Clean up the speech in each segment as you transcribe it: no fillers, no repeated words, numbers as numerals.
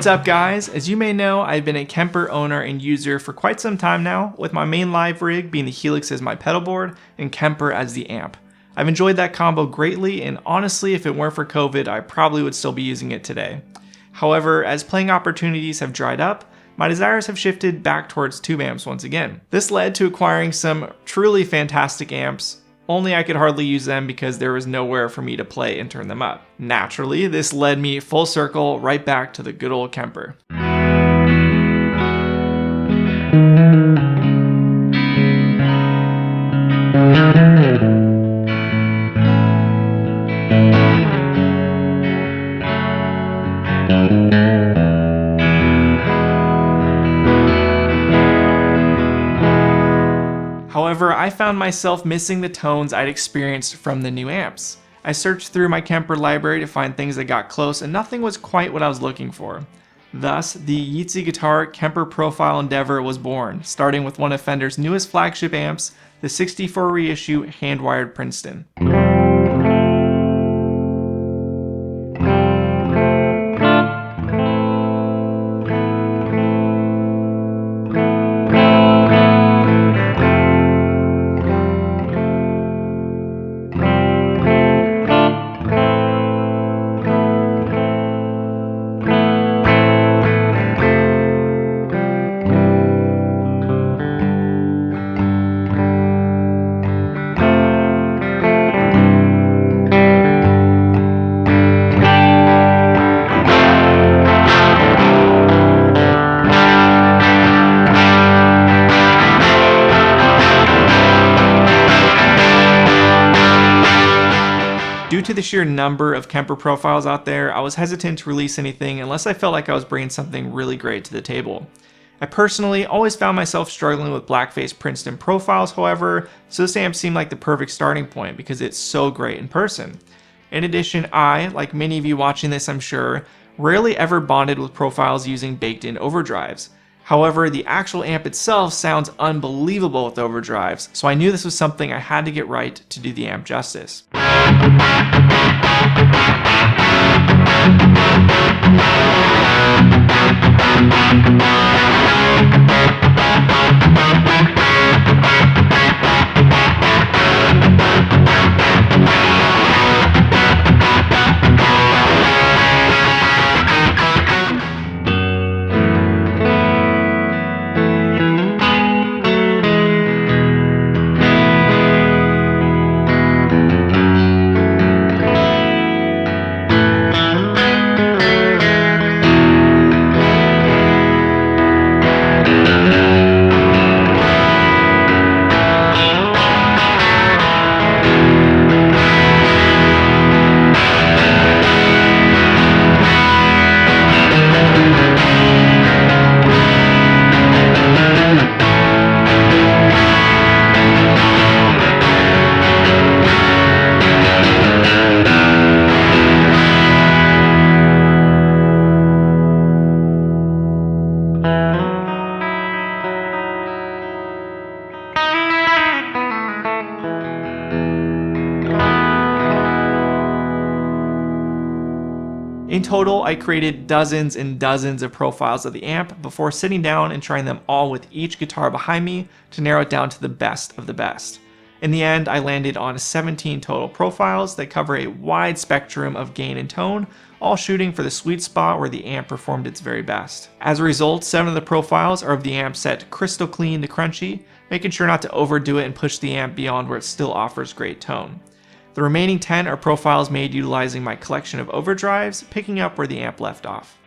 What's up guys? As you may know, I've been a Kemper owner and user for quite some time now, with my main live rig being the Helix as my pedal board and Kemper as the amp. I've enjoyed that combo greatly, and honestly, if it weren't for COVID, I probably would still be using it today. However, as playing opportunities have dried up, my desires have shifted back towards tube amps once again. This led to acquiring some truly fantastic amps, only I could hardly use them because there was nowhere for me to play and turn them up. Naturally, this led me full circle right back to the good old Kemper. However, I found myself missing the tones I'd experienced from the new amps. I searched through my Kemper library to find things that got close, and nothing was quite what I was looking for. Thus, the Yeatzee guitar Kemper profile endeavor was born, starting with one of Fender's newest flagship amps, the 64 reissue Handwired Princeton. Due to the sheer number of Kemper profiles out there, I was hesitant to release anything unless I felt like I was bringing something really great to the table. I personally always found myself struggling with blackface Princeton profiles, however, so this amp seemed like the perfect starting point because it's so great in person. In addition, I, like many of you watching this I'm sure, rarely ever bonded with profiles using baked-in overdrives. However, the actual amp itself sounds unbelievable with overdrives, so I knew this was something I had to get right to do the amp justice. In total, I created dozens and dozens of profiles of the amp before sitting down and trying them all with each guitar behind me to narrow it down to the best of the best. In the end, I landed on 17 total profiles that cover a wide spectrum of gain and tone, all shooting for the sweet spot where the amp performed its very best. As a result, 7 of the profiles are of the amp set crystal clean to crunchy, making sure not to overdo it and push the amp beyond where it still offers great tone. The remaining 10 are profiles made utilizing my collection of overdrives, picking up where the amp left off.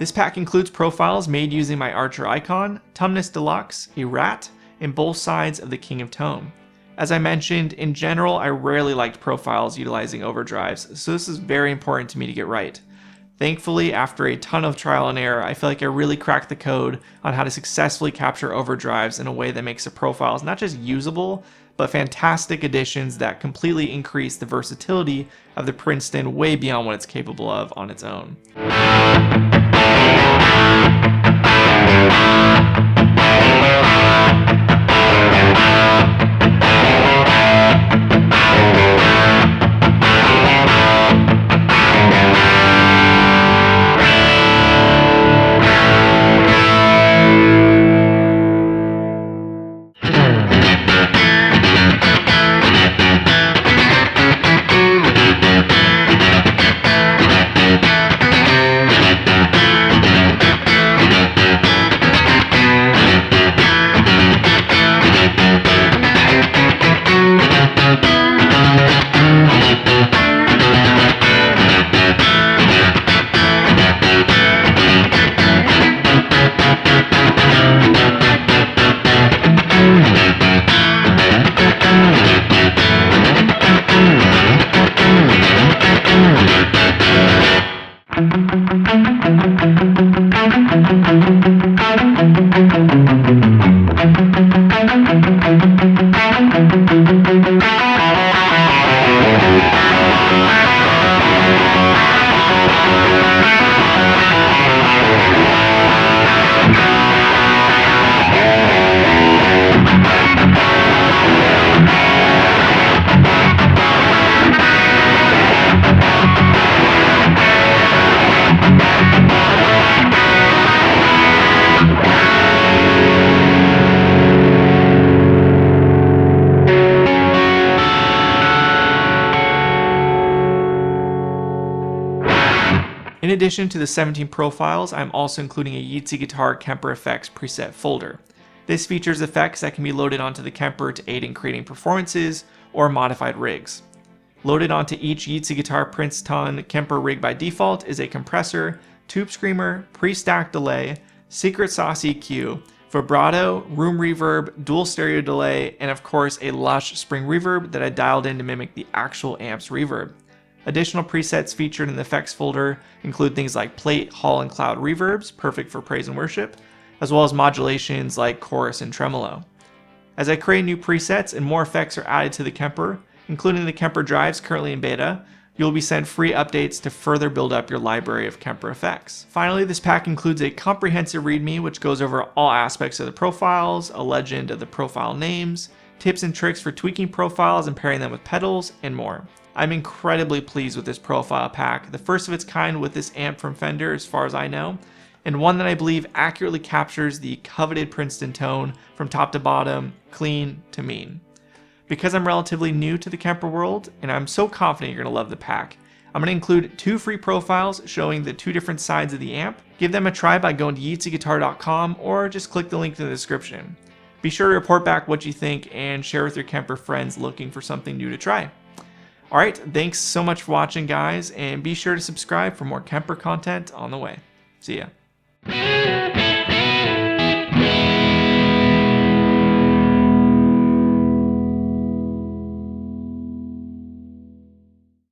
This pack includes profiles made using my Archer icon, Tumnus Deluxe, a rat, and both sides of the King of Tone. As I mentioned, in general, I rarely liked profiles utilizing overdrives, so this is very important to me to get right. Thankfully, after a ton of trial and error, I feel like I really cracked the code on how to successfully capture overdrives in a way that makes the profiles not just usable, but fantastic additions that completely increase the versatility of the Princeton way beyond what it's capable of on its own. In addition to the 17 profiles, I'm also including a Yeatzee guitar Kemper effects preset folder. This features effects that can be loaded onto the Kemper to aid in creating performances or modified rigs. Loaded onto each Yeatzee guitar Princeton Kemper rig by default is a compressor, tube screamer, pre-stacked delay, secret sauce EQ, vibrato, room reverb, dual stereo delay, and of course a lush spring reverb that I dialed in to mimic the actual amp's reverb. Additional presets featured in the effects folder include things like plate, hall, and cloud reverbs, perfect for praise and worship, as well as modulations like chorus and tremolo. As I create new presets and more effects are added to the Kemper, including the Kemper drives currently in beta, you'll be sent free updates to further build up your library of Kemper effects. Finally, this pack includes a comprehensive README which goes over all aspects of the profiles, a legend of the profile names, tips and tricks for tweaking profiles and pairing them with pedals, and more. I'm incredibly pleased with this profile pack, the first of its kind with this amp from Fender as far as I know, and one that I believe accurately captures the coveted Princeton tone from top to bottom, clean to mean. Because I'm relatively new to the Kemper world, and I'm so confident you're going to love the pack, I'm going to include 2 free profiles showing the 2 different sides of the amp. Give them a try by going to yeatzeeguitar.com or just click the link in the description. Be sure to report back what you think and share with your Kemper friends looking for something new to try. Alright, thanks so much for watching guys, and be sure to subscribe for more Kemper content on the way. See ya.